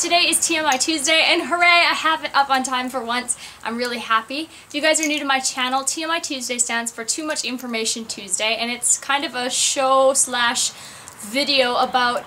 Today is TMI Tuesday, and hooray, I have it up on time for once. I'm really happy. If you guys are new to my channel, TMI Tuesday stands for Too Much Information Tuesday, and it's kind of a show slash video about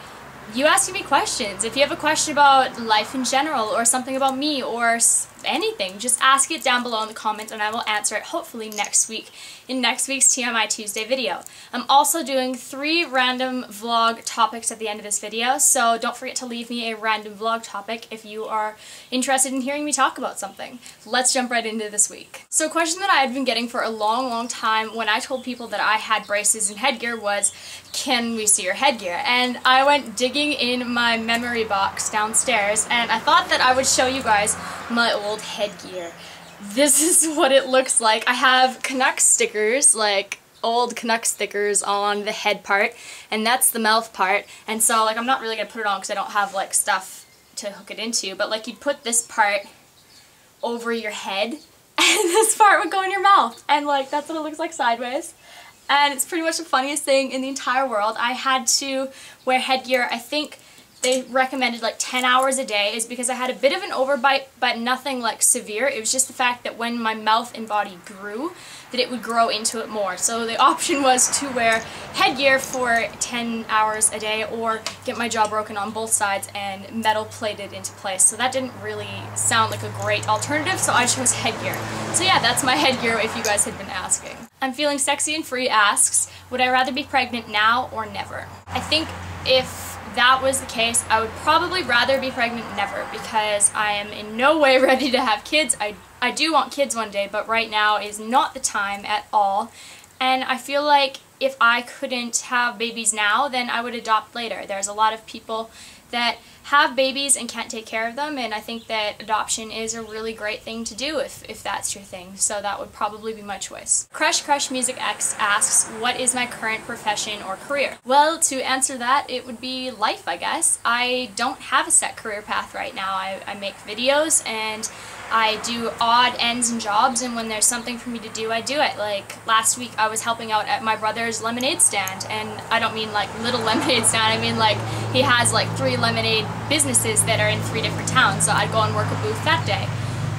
you asking me questions. If you have a question about life in general, or something about me, or anything, just ask it down below in the comments and I will answer it hopefully next week in next week's TMI Tuesday video. I'm also doing 3 random vlog topics at the end of this video, so don't forget to leave me a random vlog topic if you are interested in hearing me talk about something. Let's jump right into this week. So a question that I had been getting for a long time when I told people that I had braces and headgear was, can we see your headgear? And I went digging in my memory box downstairs and I thought that I would show you guys my old headgear. This is what it looks like. I have Canucks stickers, like old Canucks stickers on the head part, and that's the mouth part. And so like I'm not really gonna put it on because I don't have like stuff to hook it into, but like you'd put this part over your head and this part would go in your mouth, and like that's what it looks like sideways. And it's pretty much the funniest thing in the entire world. I had to wear headgear, I think they recommended like 10 hours a day, is because I had a bit of an overbite, but nothing like severe. It was just the fact that when my mouth and body grew, that it would grow into it more. So the option was to wear headgear for 10 hours a day or get my jaw broken on both sides and metal plated into place. So that didn't really sound like a great alternative, so I chose headgear. So yeah, that's my headgear if you guys had been asking. I'm Feeling Sexy and Free asks, would I rather be pregnant now or never? I think if that was the case, I would probably rather be pregnant never, because I am in no way ready to have kids. I do want kids one day, but right now is not the time at all. And I feel like if I couldn't have babies now, then I would adopt later. There's a lot of people that have babies and can't take care of them, and I think that adoption is a really great thing to do if that's your thing, so that would probably be my choice. Crush Music X asks, what is my current profession or career? Well, to answer that, it would be life, I guess. I don't have a set career path right now. I make videos and I do odd ends and jobs, and when there's something for me to do, I do it. Like last week I was helping out at my brother's lemonade stand, and I don't mean like little lemonade stand, I mean like he has like 3 lemonade businesses that are in 3 different towns, so I'd go and work a booth that day.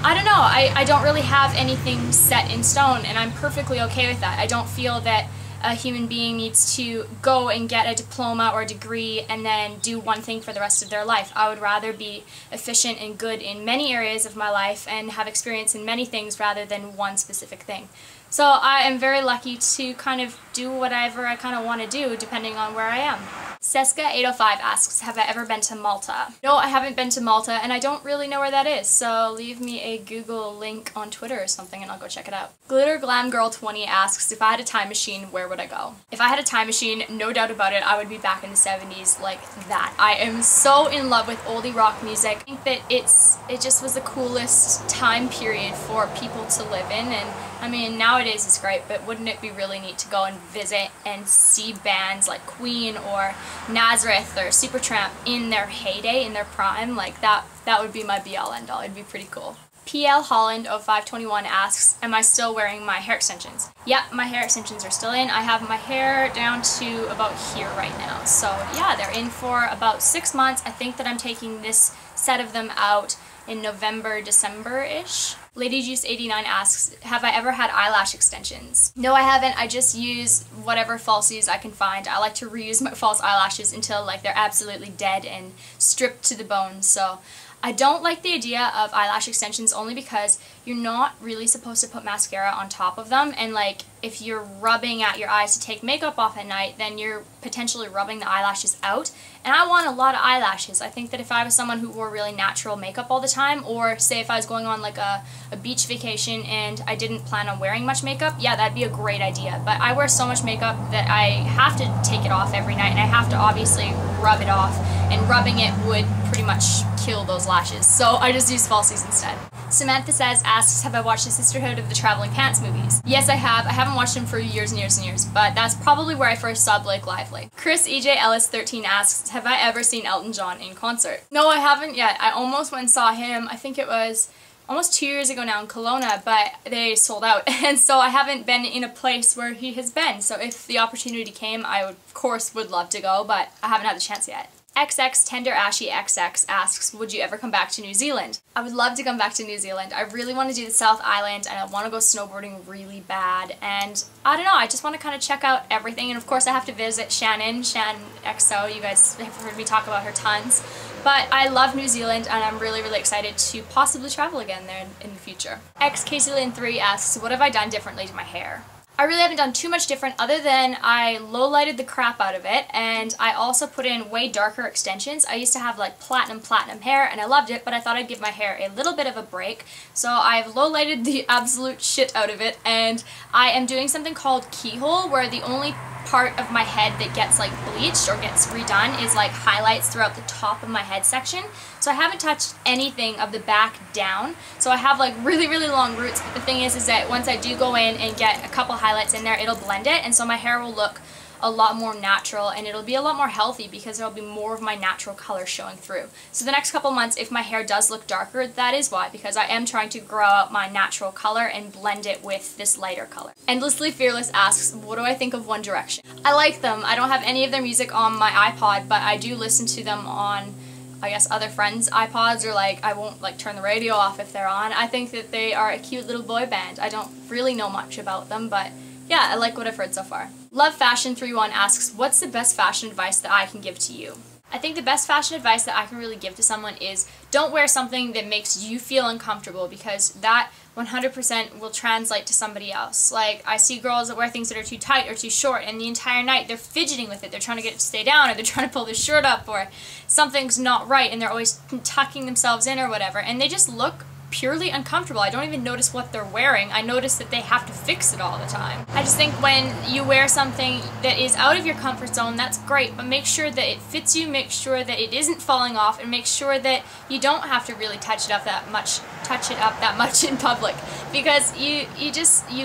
I don't know, I don't really have anything set in stone, and I'm perfectly okay with that. I don't feel that a human being needs to go and get a diploma or a degree and then do one thing for the rest of their life. I would rather be efficient and good in many areas of my life and have experience in many things rather than one specific thing. So I am very lucky to kind of do whatever I kind of want to do depending on where I am. Seska805 asks, have I ever been to Malta? No, I haven't been to Malta, and I don't really know where that is, so leave me a Google link on Twitter or something and I'll go check it out. Glitter Glam Girl 20 asks, if I had a time machine, where would I go? If I had a time machine, no doubt about it, I would be back in the 70s like that. I am so in love with oldie rock music. I think that it just was the coolest time period for people to live in, and I mean, nowadays it's great, but wouldn't it be really neat to go and visit and see bands like Queen or Nazareth or Supertramp in their heyday, in their prime? Like that would be my be-all end-all. It'd be pretty cool. PL Holland 0521 asks, am I still wearing my hair extensions? Yep, my hair extensions are still in. I have my hair down to about here right now. So yeah, they're in for about 6 months. I think that I'm taking this set of them out in November, December-ish. LadyJuice89 asks, have I ever had eyelash extensions? No, I haven't. I just use whatever falsies I can find. I like to reuse my false eyelashes until like they're absolutely dead and stripped to the bone. So I don't like the idea of eyelash extensions only because you're not really supposed to put mascara on top of them, and like if you're rubbing at your eyes to take makeup off at night, then you're potentially rubbing the eyelashes out, and I want a lot of eyelashes. I think that if I was someone who wore really natural makeup all the time, or say if I was going on like a beach vacation and I didn't plan on wearing much makeup, yeah, that'd be a great idea. But I wear so much makeup that I have to take it off every night, and I have to obviously rub it off, and rubbing it would pretty much kill those lashes, so I just use falsies instead. Samantha asks, have I watched the Sisterhood of the Traveling Pants movies? Yes, I have. I haven't watched them for years and years and years, but that's probably where I first saw Blake Lively. Chris EJ Ellis 13 asks, have I ever seen Elton John in concert? No, I haven't yet. I almost went and saw him, I think it was almost 2 years ago now in Kelowna, but they sold out, and so I haven't been in a place where he has been. So if the opportunity came, I would, of course would love to go, but I haven't had the chance yet. XX Tender Ashy XX asks, would you ever come back to New Zealand? I would love to come back to New Zealand. I really want to do the South Island and I want to go snowboarding really bad, and I don't know, I just want to kind of check out everything, and of course I have to visit Shannon XO, you guys have heard me talk about her tons, but I love New Zealand and I'm really excited to possibly travel again there in the future. XCaseyLyn3 asks, what have I done differently to my hair? I really haven't done too much different other than I low-lighted the crap out of it, and I also put in way darker extensions. I used to have like platinum hair and I loved it, but I thought I'd give my hair a little bit of a break. So I've low-lighted the absolute shit out of it, and I am doing something called keyhole, where the only part of my head that gets like bleached or gets redone is like highlights throughout the top of my head section. So I haven't touched anything of the back down. So I have like really long roots, but the thing is that once I do go in and get a couple highlights in there, it'll blend it, and so my hair will look a lot more natural and it'll be a lot more healthy because there'll be more of my natural color showing through. So the next couple months, if my hair does look darker, that is why, because I am trying to grow out my natural color and blend it with this lighter color. Endlessly Fearless asks, what do I think of One Direction? I like them. I don't have any of their music on my iPod, but I do listen to them on, I guess, other friends' iPods, or like I won't like turn the radio off if they're on. I think that they are a cute little boy band. I don't really know much about them, but yeah, I like what I've heard so far. LoveFashion31 asks, what's the best fashion advice that I can give to you? I think the best fashion advice that I can really give to someone is don't wear something that makes you feel uncomfortable, because that 100% will translate to somebody else. Like, I see girls that wear things that are too tight or too short, and the entire night they're fidgeting with it. They're trying to get it to stay down, or they're trying to pull their shirt up, or something's not right, and they're always tucking themselves in or whatever, and they just look purely uncomfortable. I don't even notice what they're wearing. I notice that they have to fix it all the time. I just think when you wear something that is out of your comfort zone, that's great, but make sure that it fits you, make sure that it isn't falling off, and make sure that you don't have to really touch it up that much in public, because you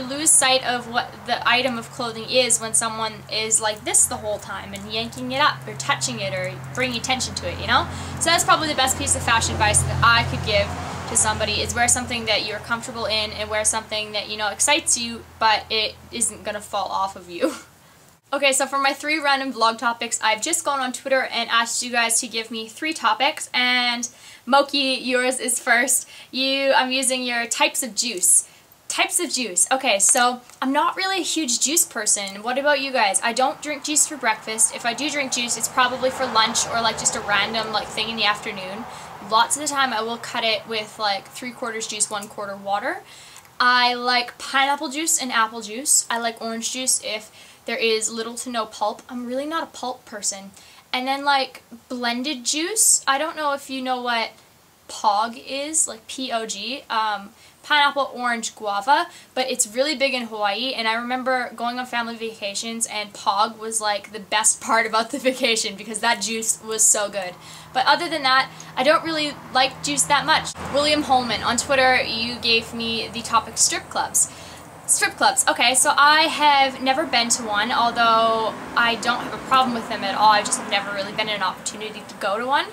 lose sight of what the item of clothing is when someone is like this the whole time and yanking it up or touching it or bringing attention to it, you know? So that's probably the best piece of fashion advice that I could give to somebody, is wear something that you're comfortable in and wear something that, you know, excites you, but it isn't gonna fall off of you. Okay, so for my 3 random vlog topics, I've just gone on Twitter and asked you guys to give me 3 topics, and Moki, yours is first. I'm using your types of juice. Types of juice. Okay, so I'm not really a huge juice person. What about you guys? I don't drink juice for breakfast. If I do drink juice, it's probably for lunch or like just a random like thing in the afternoon. Lots of the time I will cut it with like 3/4 juice, 1/4 water. I like pineapple juice and apple juice. I like orange juice if there is little to no pulp. I'm really not a pulp person. And then like blended juice. I don't know if you know what POG is, like P-O-G. Pineapple, orange, guava, but it's really big in Hawaii, and I remember going on family vacations and POG was like the best part about the vacation because that juice was so good. But other than that, I don't really like juice that much. William Holman, on Twitter, you gave me the topic strip clubs. Strip clubs. Okay, so I have never been to one, although I don't have a problem with them at all. I just have never really been in an opportunity to go to one.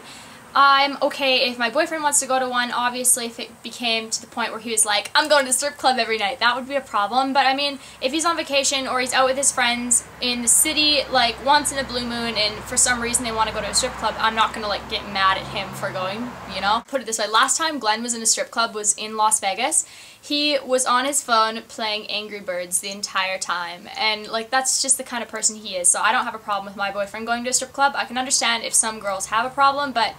I'm okay if my boyfriend wants to go to one. Obviously, if it became to the point where he was like, I'm going to the strip club every night, that would be a problem. But I mean, if he's on vacation or he's out with his friends in the city, like once in a blue moon, and for some reason they want to go to a strip club, I'm not going to like get mad at him for going, you know? Put it this way, last time Glenn was in a strip club was in Las Vegas. He was on his phone playing Angry Birds the entire time, and like that's just the kind of person he is. So I don't have a problem with my boyfriend going to a strip club. I can understand if some girls have a problem, but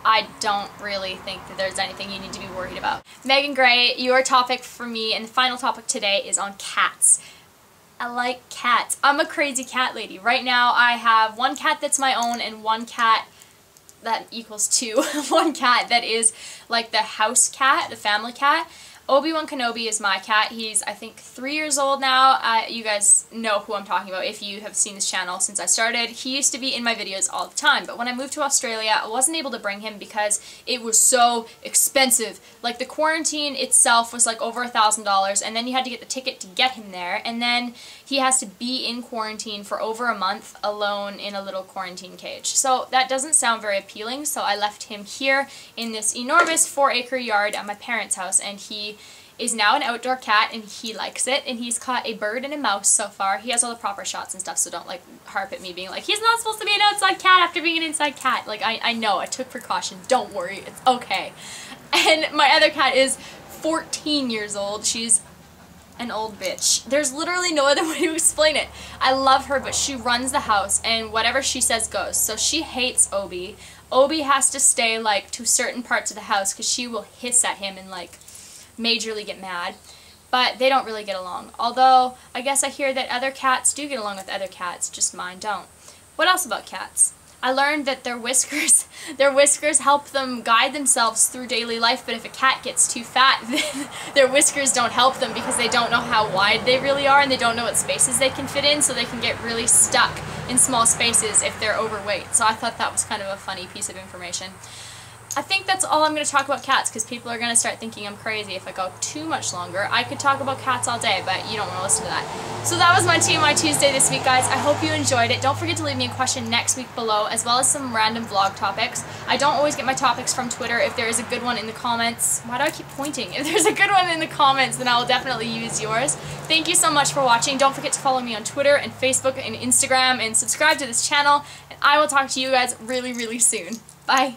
I don't really think that there's anything you need to be worried about. Megan Gray, your topic for me, and the final topic today, is on cats. I like cats. I'm a crazy cat lady. Right now I have 1 cat that's my own and 1 cat that equals 2. 1 cat that is like the house cat, the family cat. Obi-Wan Kenobi is my cat. He's, I think, 3 years old now. You guys know who I'm talking about if you have seen this channel since I started. He used to be in my videos all the time, but when I moved to Australia, I wasn't able to bring him because it was so expensive. Like, the quarantine itself was like over $1,000, and then you had to get the ticket to get him there, and then he has to be in quarantine for over a month alone in a little quarantine cage. So that doesn't sound very appealing, so I left him here in this enormous 4-acre yard at my parents' house, and he is now an outdoor cat and he likes it, and he's caught a bird and a mouse so far. He has all the proper shots and stuff, so don't like harp at me being like, he's not supposed to be an outside cat after being an inside cat. Like, I know, I took precaution. Don't worry, it's okay. And my other cat is 14 years old. She's an old bitch. There's literally no other way to explain it. I love her, but she runs the house, and whatever she says goes. So she hates Obi. Obi has to stay, like, to certain parts of the house because she will hiss at him and, like, majorly get mad. But they don't really get along. Although, I guess I hear that other cats do get along with other cats, just mine don't. What else about cats? I learned that their whiskers help them guide themselves through daily life, but if a cat gets too fat, then their whiskers don't help them because they don't know how wide they really are and they don't know what spaces they can fit in, so they can get really stuck in small spaces if they're overweight. So I thought that was kind of a funny piece of information. I think that's all I'm going to talk about cats, because people are going to start thinking I'm crazy if I go too much longer. I could talk about cats all day, but you don't want to listen to that. So that was my TMI Tuesday this week, guys. I hope you enjoyed it. Don't forget to leave me a question next week below, as well as some random vlog topics. I don't always get my topics from Twitter. If there is a good one in the comments, why do I keep pointing? If there's a good one in the comments, then I will definitely use yours. Thank you so much for watching. Don't forget to follow me on Twitter and Facebook and Instagram, and subscribe to this channel, and I will talk to you guys really, really soon. Bye.